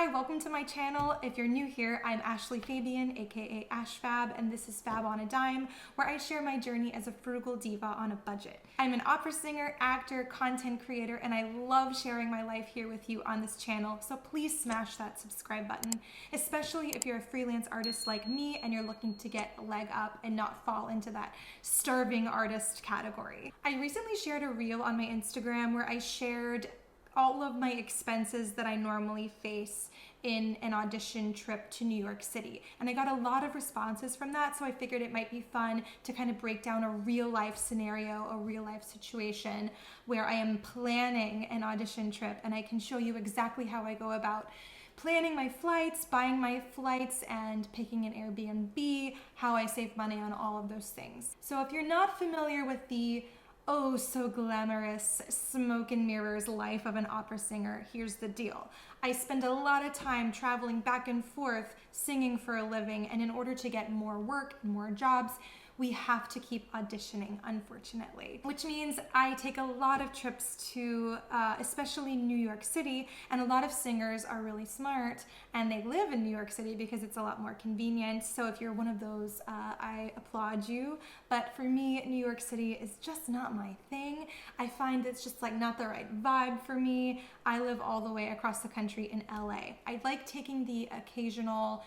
Hi, welcome to my channel. If you're new here, I'm Ashley Fabian, aka AshFab, and this is Fab on a Dime, where I share my journey as a frugal diva on a budget. I'm an opera singer, actor, content creator, and I love sharing my life here with you on this channel, so please smash that subscribe button, especially if you're a freelance artist like me and you're looking to get a leg up and not fall into that starving artist category. I recently shared a reel on my Instagram where I shared all of my expenses that I normally face in an audition trip to New York City. And I got a lot of responses from that, so I figured it might be fun to kind of break down a real life scenario, a real life situation where I am planning an audition trip, and I can show you exactly how I go about planning my flights, buying my flights, and picking an Airbnb, how I save money on all of those things. So if you're not familiar with the oh so glamorous smoke and mirrors life of an opera singer, here's the deal. I spend a lot of time traveling back and forth singing for a living, and in order to get more work, more jobs, we have to keep auditioning, unfortunately. Which means I take a lot of trips to, especially New York City, and a lot of singers are really smart and they live in New York City because it's a lot more convenient. So if you're one of those, I applaud you. But for me, New York City is just not my thing. I find it's just like not the right vibe for me. I live all the way across the country in LA. I like taking the occasional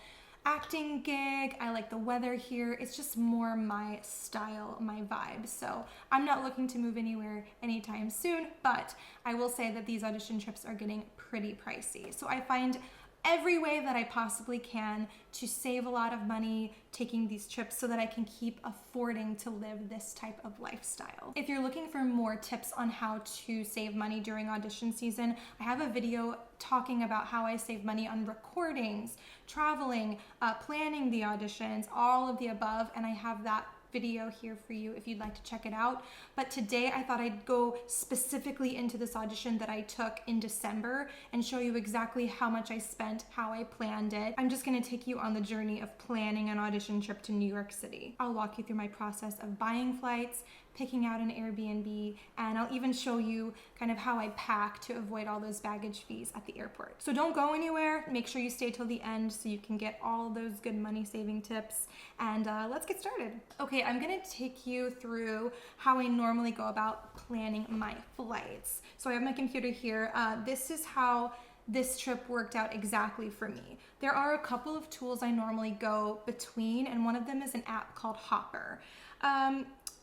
acting gig. I like the weather here. It's just more my style, my vibe. So I'm not looking to move anywhere anytime soon, but I will say that these audition trips are getting pretty pricey. So I find every way that I possibly can to save a lot of money taking these trips so that I can keep affording to live this type of lifestyle. If you're looking for more tips on how to save money during audition season, I have a video talking about how I save money on recordings, traveling, planning the auditions, all of the above, and I have that video here for you if you'd like to check it out. But today I thought I'd go specifically into this audition that I took in December and show you exactly how much I spent, how I planned it. I'm just going to take you on the journey of planning an audition trip to New York City. I'll walk you through my process of buying flights, picking out an Airbnb, and I'll even show you kind of how I pack to avoid all those baggage fees at the airport. So don't go anywhere. Make sure you stay till the end so you can get all those good money saving tips, and let's get started. Okay, I'm gonna take you through how I normally go about planning my flights. So I have my computer here. This is how this trip worked out exactly for me. There are a couple of tools I normally go between, and one of them is an app called Hopper.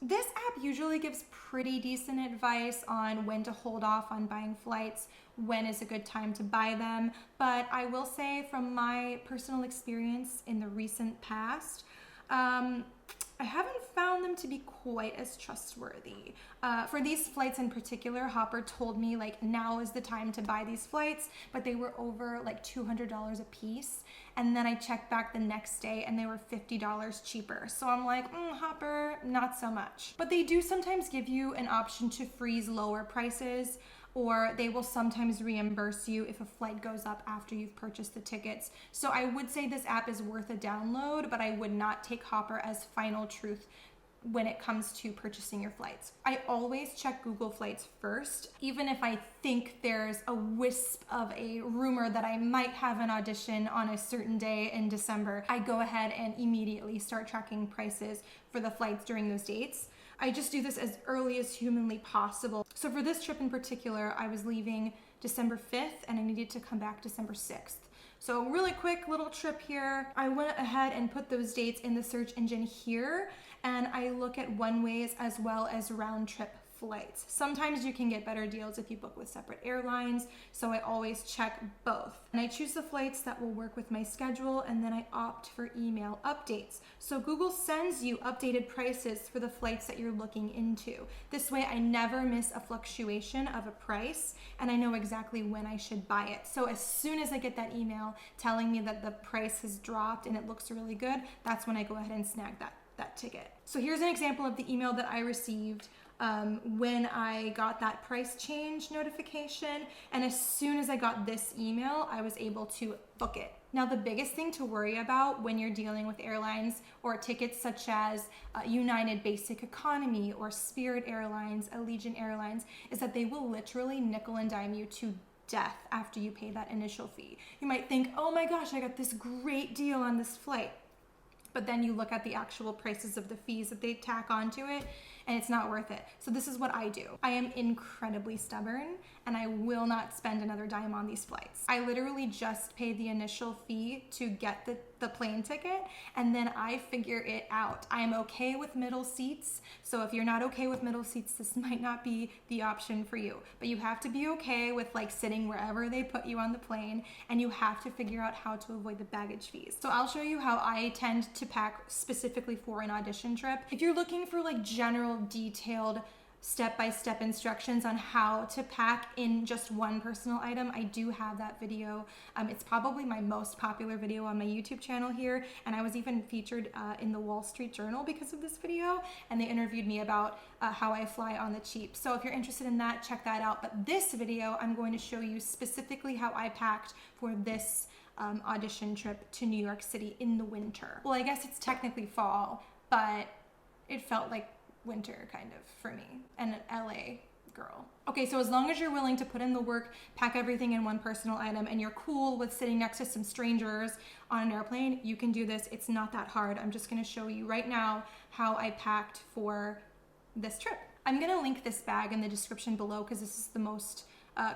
This app usually gives pretty decent advice on when to hold off on buying flights, when is a good time to buy them, but I will say from my personal experience in the recent past, I haven't found them to be quite as trustworthy. For these flights in particular, Hopper told me like now is the time to buy these flights, but they were over like $200 a piece. And then I checked back the next day and they were $50 cheaper. So I'm like, Hopper, not so much. But they do sometimes give you an option to freeze lower prices, or they will sometimes reimburse you if a flight goes up after you've purchased the tickets. So I would say this app is worth a download, but I would not take Hopper as final truth when it comes to purchasing your flights. I always check Google Flights first, even if I think there's a wisp of a rumor that I might have an audition on a certain day in December. I go ahead and immediately start tracking prices for the flights during those dates. I just do this as early as humanly possible. So for this trip in particular, I was leaving December 5th and I needed to come back December 6th. So really quick little trip here. I went ahead and put those dates in the search engine here, and I look at one-ways as well as round-trip flights. Sometimes you can get better deals if you book with separate airlines, so I always check both. And I choose the flights that will work with my schedule, and then I opt for email updates. So Google sends you updated prices for the flights that you're looking into. This way I never miss a fluctuation of a price, and I know exactly when I should buy it. So as soon as I get that email telling me that the price has dropped and it looks really good, that's when I go ahead and snag that ticket. So here's an example of the email that I received when I got that price change notification, and as soon as I got this email, I was able to book it. Now, the biggest thing to worry about when you're dealing with airlines or tickets such as United Basic Economy or Spirit Airlines, Allegiant Airlines, is that they will literally nickel and dime you to death after you pay that initial fee. You might think, oh my gosh, I got this great deal on this flight. But then you look at the actual prices of the fees that they tack onto it, and it's not worth it. So this is what I do. I am incredibly stubborn, and I will not spend another dime on these flights. I literally just pay the initial fee to get the plane ticket, and then I figure it out. I'm okay with middle seats. So if you're not okay with middle seats, this might not be the option for you. But you have to be okay with like sitting wherever they put you on the plane, and you have to figure out how to avoid the baggage fees. So I'll show you how I tend to pack specifically for an audition trip. If you're looking for like general detailed step-by-step instructions on how to pack in just one personal item, I do have that video. It's probably my most popular video on my YouTube channel here, and I was even featured in the Wall Street Journal because of this video, and they interviewed me about how I fly on the cheap. So if you're interested in that, check that out. But this video, I'm going to show you specifically how I packed for this audition trip to New York City in the winter. Well, I guess it's technically fall, but it felt like winter kind of for me, and an LA girl. Okay, so as long as you're willing to put in the work, pack everything in one personal item, and you're cool with sitting next to some strangers on an airplane, you can do this. It's not that hard. I'm just gonna show you right now how I packed for this trip. I'm gonna link this bag in the description below because this is the most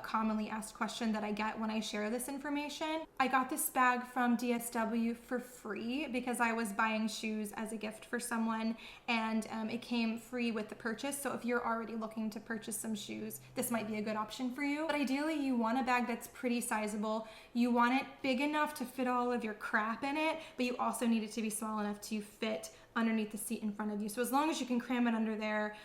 commonly asked question that I get when I share this information. I got this bag from DSW for free because I was buying shoes as a gift for someone, and it came free with the purchase. So if you're already looking to purchase some shoes, this might be a good option for you. But ideally, you want a bag that's pretty sizable. You want it big enough to fit all of your crap in it, but you also need it to be small enough to fit underneath the seat in front of you. So as long as you can cram it under there,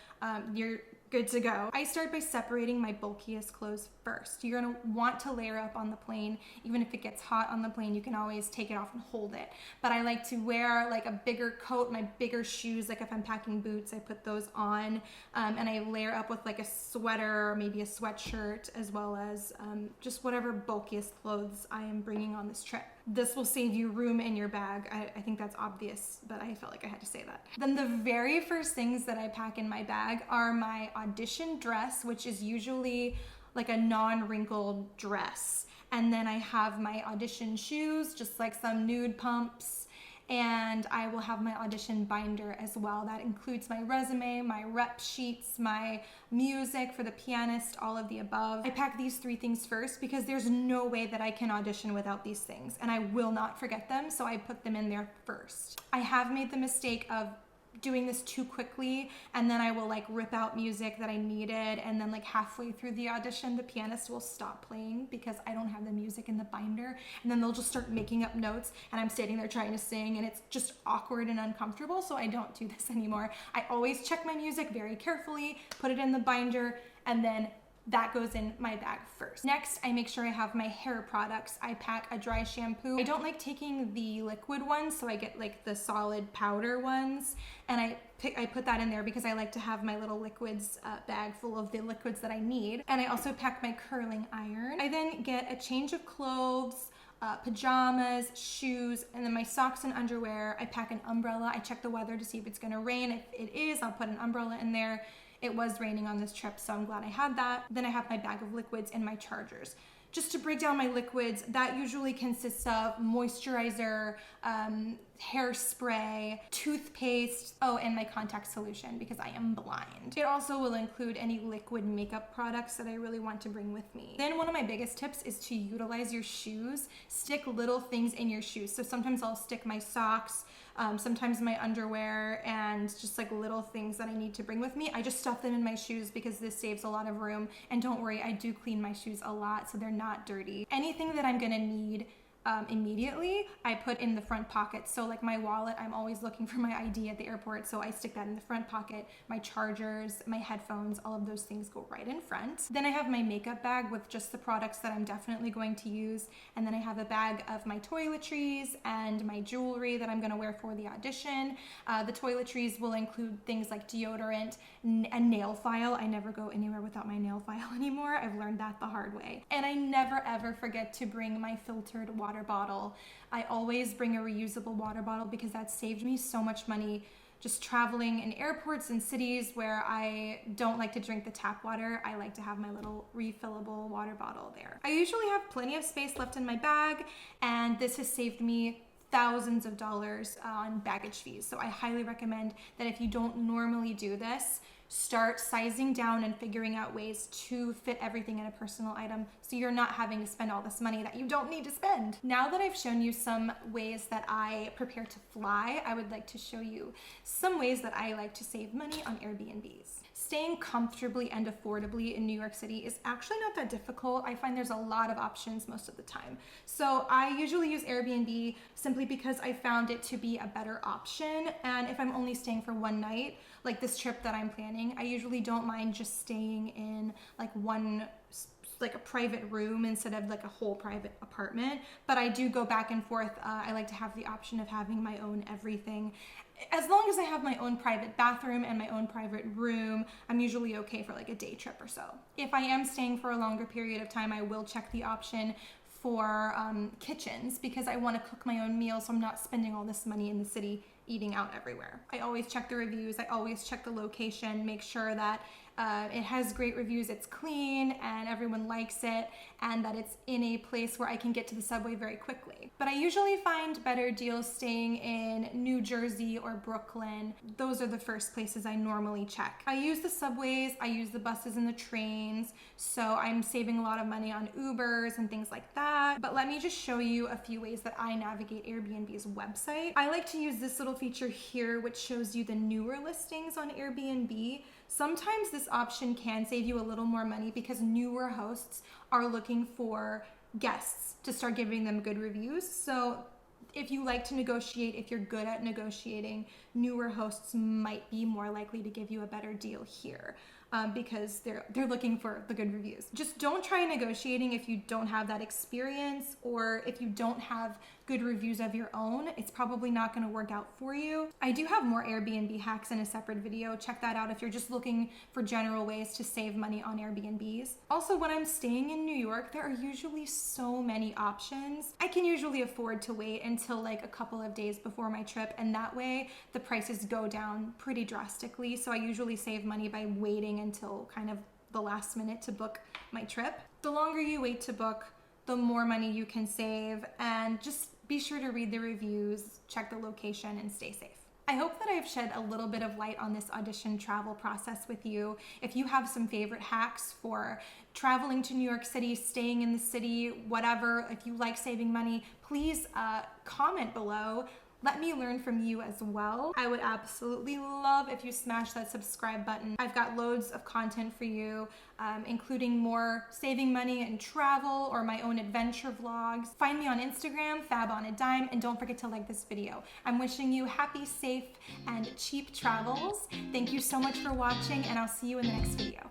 you're good to go. I start by separating my bulkiest clothes first. You're gonna want to layer up on the plane. Even if it gets hot on the plane, you can always take it off and hold it. But I like to wear like a bigger coat, my bigger shoes, like if I'm packing boots, I put those on, and I layer up with like a sweater or maybe a sweatshirt, as well as just whatever bulkiest clothes I am bringing on this trip. This will save you room in your bag. I think that's obvious, but I felt like I had to say that. Then the very first things that I pack in my bag are my audition dress, which is usually like a non-wrinkled dress. And then I have my audition shoes, just like some nude pumps. And I will have my audition binder as well. That includes my resume, my rep sheets, my music for the pianist, all of the above. I pack these 3 things first because there's no way that I can audition without these things, and I will not forget them, so I put them in there first. I have made the mistake of doing this too quickly, and then I will like rip out music that I needed, and then like halfway through the audition the pianist will stop playing because I don't have the music in the binder, and then they'll just start making up notes, and I'm standing there trying to sing, and it's just awkward and uncomfortable. So I don't do this anymore. I always check my music very carefully, put it in the binder, and then that goes in my bag first. Next, I make sure I have my hair products. I pack a dry shampoo. I don't like taking the liquid ones, so I get like the solid powder ones, and I put that in there because I like to have my little liquids bag full of the liquids that I need. And I also pack my curling iron. I then get a change of clothes, pajamas, shoes, and then my socks and underwear. I pack an umbrella. I check the weather to see if it's gonna rain. If it is, I'll put an umbrella in there. It was raining on this trip, so I'm glad I had that. Then I have my bag of liquids and my chargers. Just to break down my liquids, that usually consists of moisturizer, hairspray, toothpaste, and my contact solution because I am blind. It also will include any liquid makeup products that I really want to bring with me. Then one of my biggest tips is to utilize your shoes. Stick little things in your shoes. So sometimes I'll stick my socks, sometimes my underwear, and just like little things that I need to bring with me. I just stuff them in my shoes because this saves a lot of room. And don't worry, I do clean my shoes a lot, so they're not dirty. Anything that I'm gonna need immediately, I put in the front pocket. So like my wallet, I'm always looking for my ID at the airport, so I stick that in the front pocket. My chargers, my headphones, all of those things go right in front. Then I have my makeup bag with just the products that I'm definitely going to use. And then I have a bag of my toiletries and my jewelry that I'm gonna wear for the audition. The toiletries will include things like deodorant, a nail file. I never go anywhere without my nail file anymore. I've learned that the hard way. And I never ever forget to bring my filtered water bottle. I always bring a reusable water bottle because that saved me so much money just traveling in airports and cities where I don't like to drink the tap water. I like to have my little refillable water bottle there. I usually have plenty of space left in my bag, and this has saved me thousands of dollars on baggage fees. So I highly recommend that if you don't normally do this, start sizing down and figuring out ways to fit everything in a personal item so you're not having to spend all this money that you don't need to spend. Now that I've shown you some ways that I prepare to fly, I would like to show you some ways that I like to save money on Airbnbs. Staying comfortably and affordably in New York City is actually not that difficult. I find there's a lot of options most of the time. So I usually use Airbnb simply because I found it to be a better option. And if I'm only staying for one night, like this trip that I'm planning, I usually don't mind just staying in like a private room instead of like a whole private apartment. But I do go back and forth. I like to have the option of having my own everything. As long as I have my own private bathroom and my own private room, I'm usually okay for like a day trip or so. If I am staying for a longer period of time, I will check the option for kitchens because I want to cook my own meals so I'm not spending all this money in the city eating out everywhere. I always check the reviews. I always check the location, make sure that it has great reviews, it's clean and everyone likes it, and that it's in a place where I can get to the subway very quickly. But I usually find better deals staying in New Jersey or Brooklyn. Those are the first places I normally check. I use the subways, I use the buses and the trains, so I'm saving a lot of money on Ubers and things like that. But let me just show you a few ways that I navigate Airbnb's website. I like to use this little feature here, which shows you the newer listings on Airbnb. Sometimes this option can save you a little more money because newer hosts are looking for guests to start giving them good reviews. So if you like to negotiate, if you're good at negotiating, newer hosts might be more likely to give you a better deal here. Because they're looking for the good reviews. Just don't try negotiating if you don't have that experience or if you don't have good reviews of your own. It's probably not going to work out for you. I do have more Airbnb hacks in a separate video. Check that out if you're just looking for general ways to save money on Airbnbs. Also, when I'm staying in New York, there are usually so many options. I can usually afford to wait until like a couple of days before my trip, and that way the prices go down pretty drastically. So I usually save money by waiting until kind of the last minute to book my trip. The longer you wait to book, the more money you can save, and just be sure to read the reviews, check the location, and stay safe. I hope that I've shed a little bit of light on this audition travel process with you. If you have some favorite hacks for traveling to New York City, staying in the city, whatever, if you like saving money, please comment below. Let me learn from you as well. I would absolutely love if you smash that subscribe button. I've got loads of content for you, including more saving money and travel or my own adventure vlogs. Find me on Instagram, FabOnADime, and don't forget to like this video. I'm wishing you happy, safe, and cheap travels. Thank you so much for watching, and I'll see you in the next video.